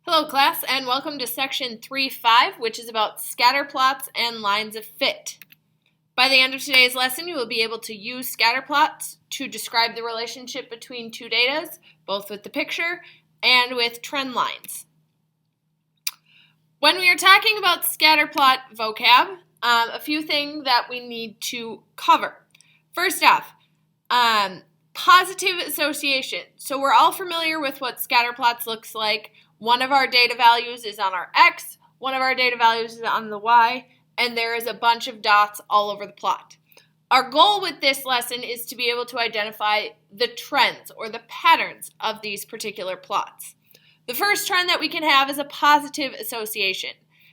Hello class, and welcome to section 3.5, which is about scatter plots and lines of fit. By the end of today's lesson, you will be able to use scatter plots to describe the relationship between two datas, both with the picture and with trend lines. When we are talking about scatter plot vocab, a few things that we need to cover. First off, positive association. So we're all familiar with what scatter plots looks like. One of our data values is on our x, one of our data values is on the y, and there is a bunch of dots all over the plot. Our goal with this lesson is to be able to identify the trends or the patterns of these particular plots. The first trend that we can have is a positive association.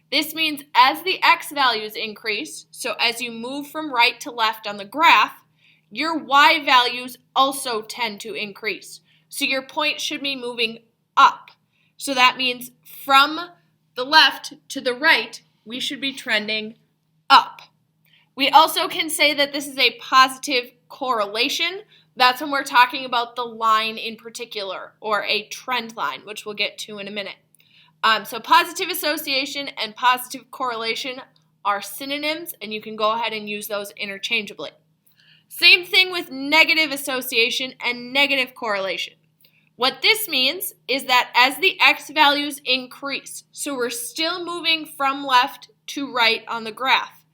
This means as the x values increase, so as you move from right to left on the graph, your y values also tend to increase. So your point should be moving up. So that means from the left to the right, we should be trending up. We also can say that this is a positive correlation. That's when we're talking about the line in particular, or a trend line, which we'll get to in a minute. So positive association and positive correlation are synonyms, and you can go ahead and use those interchangeably. Same thing with negative association and negative correlation. What this means is that as the x values increase, so we're still moving from left to right on the graph,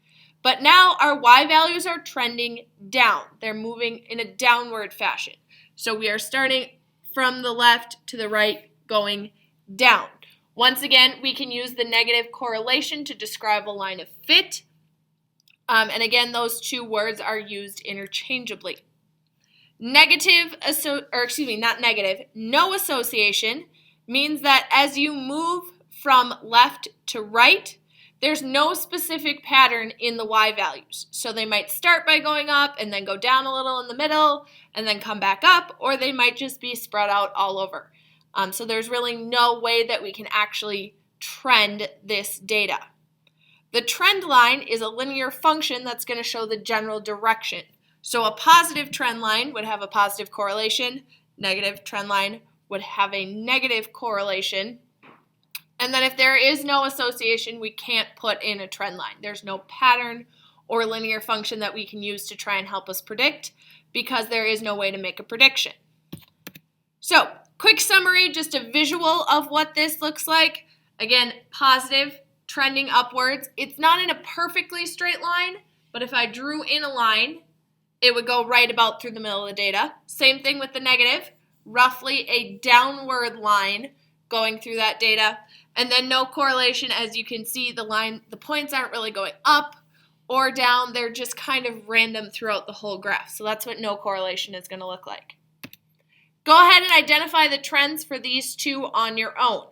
but now our y values are trending down. They're moving in a downward fashion. So we are starting from the left to the right, going down. Once again, we can use the negative correlation to describe a line of fit. And again, those two words are used interchangeably. No association means that as you move from left to right, there's no specific pattern in the y values. So they might start by going up and then go down a little in the middle and then come back up, or they might just be spread out all over. So there's really no way that we can actually trend this data. The trend line is a linear function that's going to show the general direction. So a positive trend line would have a positive correlation, negative trend line would have a negative correlation, and then if there is no association, we can't put in a trend line. There's no pattern or linear function that we can use to try and help us predict because there is no way to make a prediction. So, quick summary, just a visual of what this looks like. Again, positive, trending upwards. It's not in a perfectly straight line, but if I drew in a line, it would go right about through the middle of the data. Same thing with the negative, roughly a downward line going through that data. And then no correlation, as you can see, the points aren't really going up or down. They're just kind of random throughout the whole graph. So that's what no correlation is going to look like. Go ahead and identify the trends for these two on your own.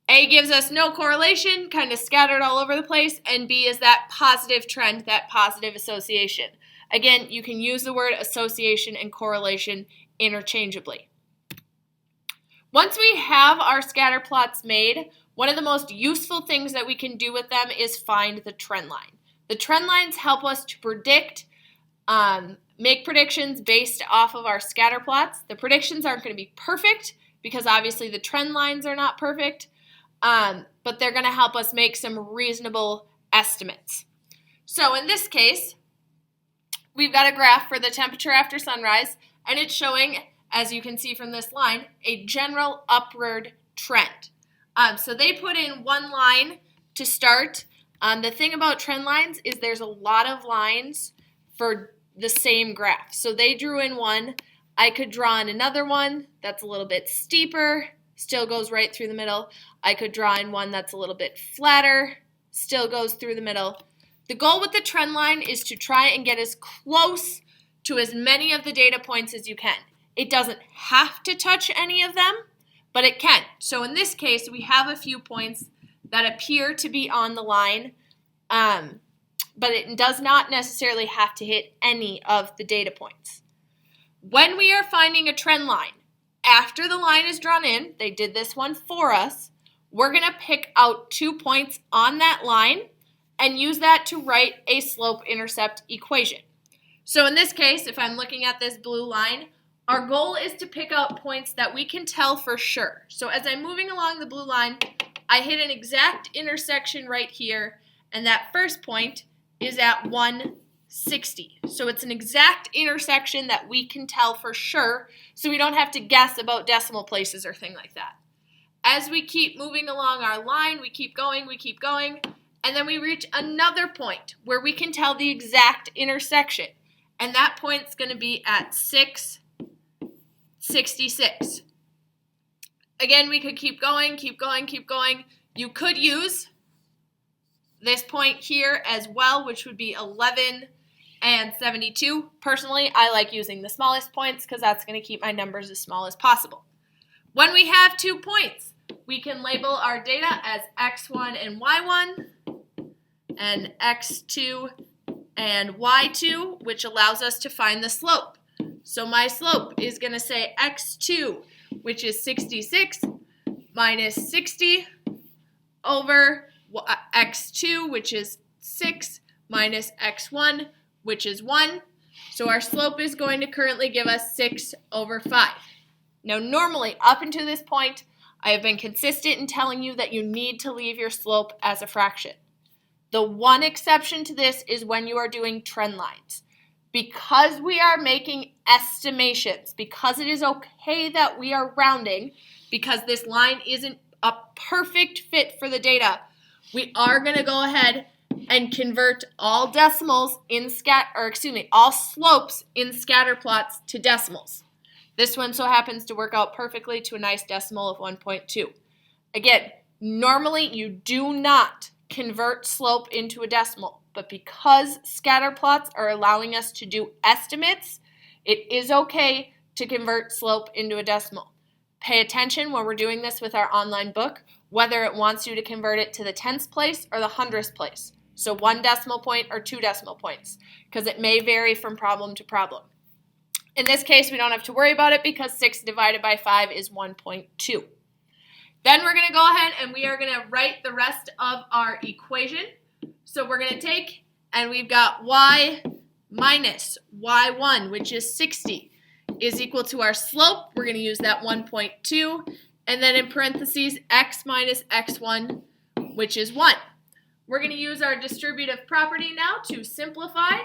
A gives us no correlation, kind of scattered all over the place, and B is that positive trend, that positive association. Again, you can use the word association and correlation interchangeably. Once we have our scatter plots made, one of the most useful things that we can do with them is find the trend line. The trend lines help us to predict, make predictions based off of our scatter plots. The predictions aren't going to be perfect because obviously the trend lines are not perfect. But they're going to help us make some reasonable estimates. So in this case, we've got a graph for the temperature after sunrise, and it's showing, as you can see from this line, a general upward trend. So they put in one line to start. The thing about trend lines is there's a lot of lines for the same graph. So they drew in one. I could draw in another one that's a little bit steeper, still goes right through the middle. I could draw in one that's a little bit flatter, still goes through the middle. The goal with the trend line is to try and get as close to as many of the data points as you can. It doesn't have to touch any of them, but it can. So in this case, we have a few points that appear to be on the line, but it does not necessarily have to hit any of the data points. When we are finding a trend line, after the line is drawn in, they did this one for us, we're going to pick out 2 points on that line and use that to write a slope-intercept equation. So in this case, if I'm looking at this blue line, Our goal is to pick out points that we can tell for sure. So as I'm moving along the blue line, I hit an exact intersection right here, and that first point is at 160. So it's an exact intersection that we can tell for sure, so we don't have to guess about decimal places or thing like that. As we keep moving along our line, we keep going, and then we reach another point where we can tell the exact intersection, and that point's going to be at 666. Again, we could keep going. You could use this point here as well, which would be 11 and 72. Personally, I like using the smallest points because that's going to keep my numbers as small as possible. When we have 2 points, we can label our data as x1 and y1 and x2 and y2, which allows us to find the slope. So my slope is going to say x2, which is 66, minus 60 over x2, which is 6, minus x1, which is 1. So our slope is going to currently give us 6 over 5. Now, normally, up until this point, I have been consistent in telling you that you need to leave your slope as a fraction. The one exception to this is when you are doing trend lines. Because we are making estimations, because it is okay that we are rounding, because this line isn't a perfect fit for the data, we are going to go ahead and convert all decimals in all slopes in scatter plots to decimals. This one so happens to work out perfectly to a nice decimal of 1.2. Again, normally you do not convert slope into a decimal, but because scatter plots are allowing us to do estimates, it is okay to convert slope into a decimal. Pay attention when we're doing this with our online book, whether it wants you to convert it to the tenths place or the hundredths place. So 1 decimal point or 2 decimal points, because it may vary from problem to problem. In this case, we don't have to worry about it because 6 divided by 5 is 1.2. Then we're going to go ahead and we are going to write the rest of our equation. So we're going to take, and we've got y minus y1, which is 60, is equal to our slope. We're going to use that 1.2, and then in parentheses, x minus x1, which is 1. We're going to use our distributive property now to simplify,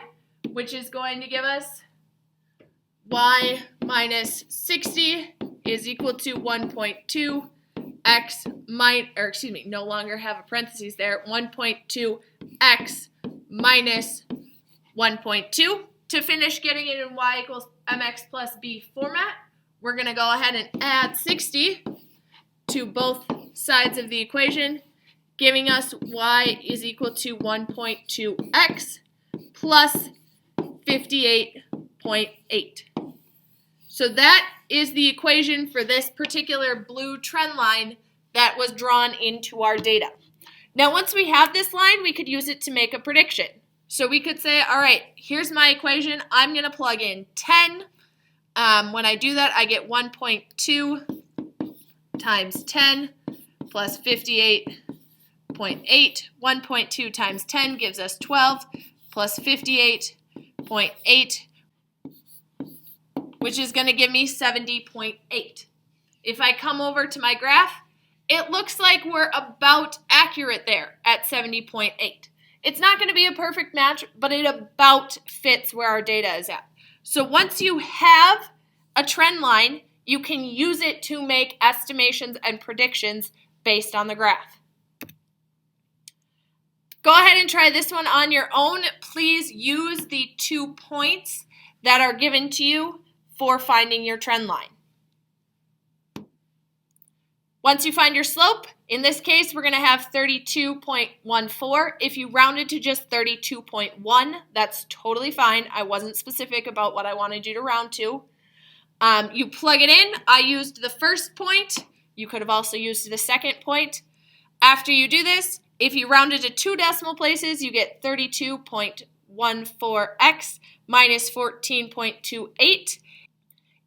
which is going to give us y minus 60 is equal to 1.2 no longer have a parentheses there, 1.2 x minus 1.2. To finish getting it in y equals mx plus b format, we're going to go ahead and add 60 to both sides of the equation, giving us y is equal to 1.2x plus 58.8. So that is the equation for this particular blue trend line that was drawn into our data. Now, once we have this line, we could use it to make a prediction. So we could say, all right, here's my equation. I'm going to plug in 10. When I do that, I get 1.2 times 10 plus 58.8. 1.2 times 10 gives us 12 plus 58.8, which is going to give me 70.8. If I come over to my graph, it looks like we're about accurate there at 70.8. It's not going to be a perfect match, but it about fits where our data is at. So once you have a trend line, you can use it to make estimations and predictions based on the graph. Go ahead and try this one on your own. Please use the 2 points that are given to you for finding your trend line. Once you find your slope, in this case, we're going to have 32.14. If you rounded to just 32.1, that's totally fine. I wasn't specific about what I wanted you to round to. You plug it in. I used the first point. You could have also used the second point. After you do this, if you rounded to 2 decimal places, you get 32.14x minus 14.28.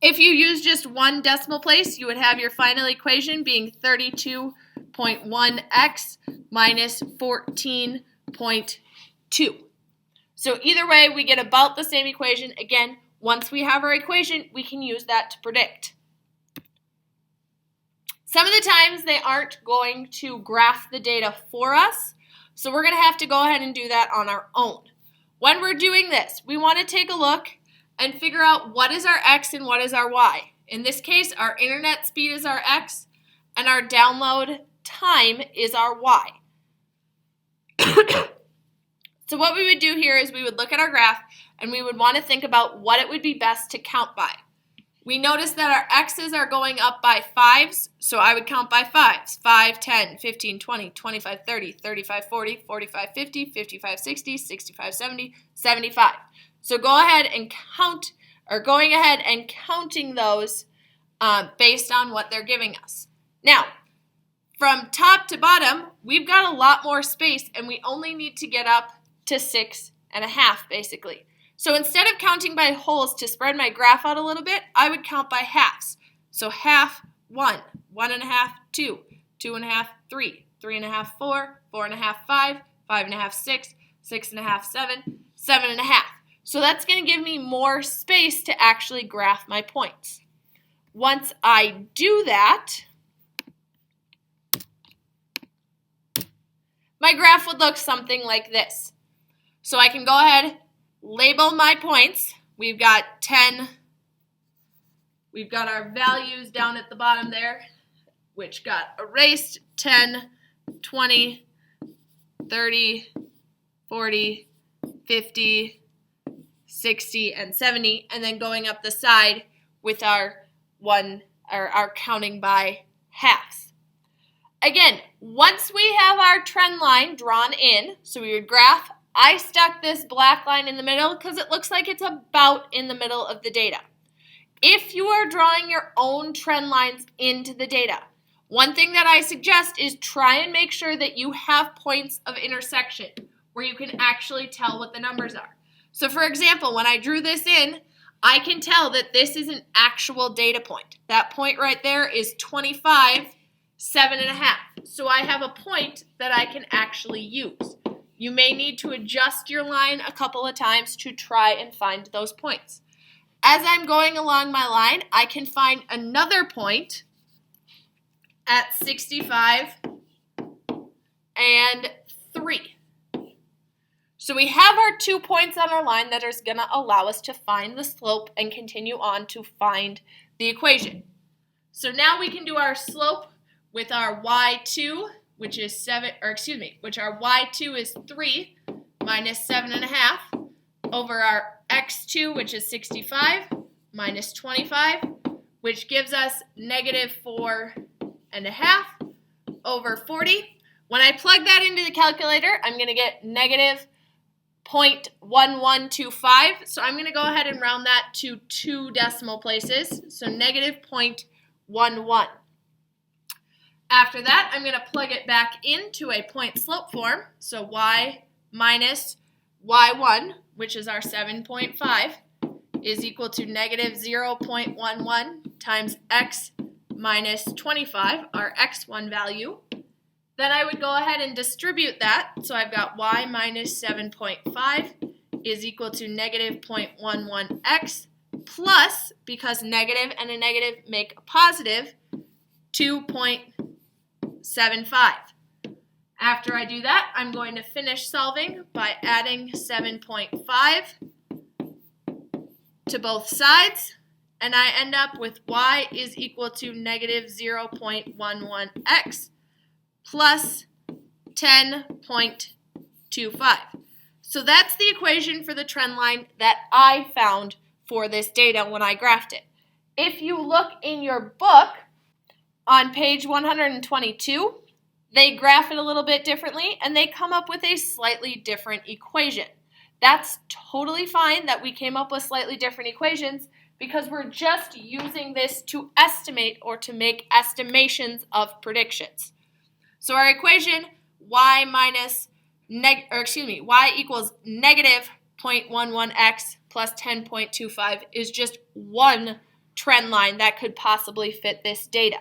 If you use just 1 decimal place, you would have your final equation being 32.1x minus 14.2. So either way, we get about the same equation. Again, Once we have our equation, we can use that to predict. Some of the times they aren't going to graph the data for us, so we're going to have to go ahead and do that on our own. When we're doing this, we want to take a look and figure out what is our x and what is our y. In this case, our internet speed is our x, and our download time is our y. So what we would do here is we would look at our graph, and we would want to think about what it would be best to count by. We notice that our x's are going up by 5s, so I would count by 5s. 5, 10, 15, 20, 25, 30, 35, 40, 45, 50, 55, 60, 65, 70, 75. So go ahead and count, or going ahead and counting those based on what they're giving us. Now, from top to bottom, we've got a lot more space, and we only need to get up to 6.5, basically. So instead of counting by wholes to spread my graph out a little bit, I would count by halves. So half, 1, 1.5, 2, 2.5, 3, 3.5, 4, 4.5, 5, 5.5, 6, 6.5, 7, 7.5. So that's going to give me more space to actually graph my points. Once I do that, my graph would look something like this. So I can go ahead, label my points. We've got 10. We've got our values down at the bottom there, which got erased. 10, 20, 30, 40, 50, 60, and 70, and then going up the side with our counting by halves. Again, once we have our trend line drawn in, so we would graph, I stuck this black line in the middle because it looks like it's about in the middle of the data. If you are drawing your own trend lines into the data, one thing that I suggest is try and make sure that you have points of intersection where you can actually tell what the numbers are. So for example, when I drew this in, I can tell that this is an actual data point. That point right there is 25, 7.5. So I have a point that I can actually use. You may need to adjust your line a couple of times to try and find those points. As I'm going along my line, I can find another point at 65 and 3. So we have our 2 points on our line that is going to allow us to find the slope and continue on to find the equation. So now we can do our slope with our y2, which is our y2 is 3 minus 7.5 over our x2, which is 65 minus 25, which gives us negative 4.5 over 40. When I plug that into the calculator, I'm going to get negative 0.1125. So I'm going to go ahead and round that to 2 decimal places. So negative 0.11. After that, I'm going to plug it back into a point slope form. So y minus y1, which is our 7.5, is equal to negative 0.11 times x minus 25, our x1 value. Then I would go ahead and distribute that. So I've got y minus 7.5 is equal to negative 0.11x plus, because negative and a negative make a positive, 2.75. After I do that, I'm going to finish solving by adding 7.5 to both sides, and I end up with y is equal to negative 0.11x plus 10.25. So that's the equation for the trend line that I found for this data when I graphed it. If you look in your book on page 122, they graph it a little bit differently and they come up with a slightly different equation. That's totally fine that we came up with slightly different equations because we're just using this to estimate or to make estimations of predictions. So our equation y equals negative 0.11x plus 10.25 is just one trend line that could possibly fit this data.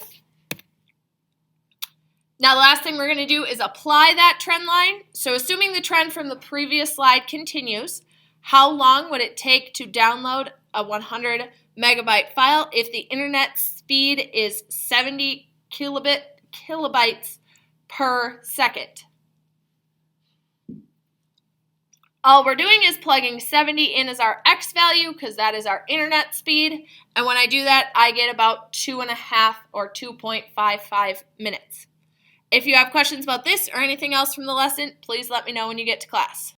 Now the last thing we're going to do is apply that trend line. So assuming the trend from the previous slide continues, how long would it take to download a 100 megabyte file if the internet speed is 70 kilobytes per second. All we're doing is plugging 70 in as our x value because that is our internet speed. And when I do that, I get about 2.5 or 2.55 minutes. If you have questions about this or anything else from the lesson, please let me know when you get to class.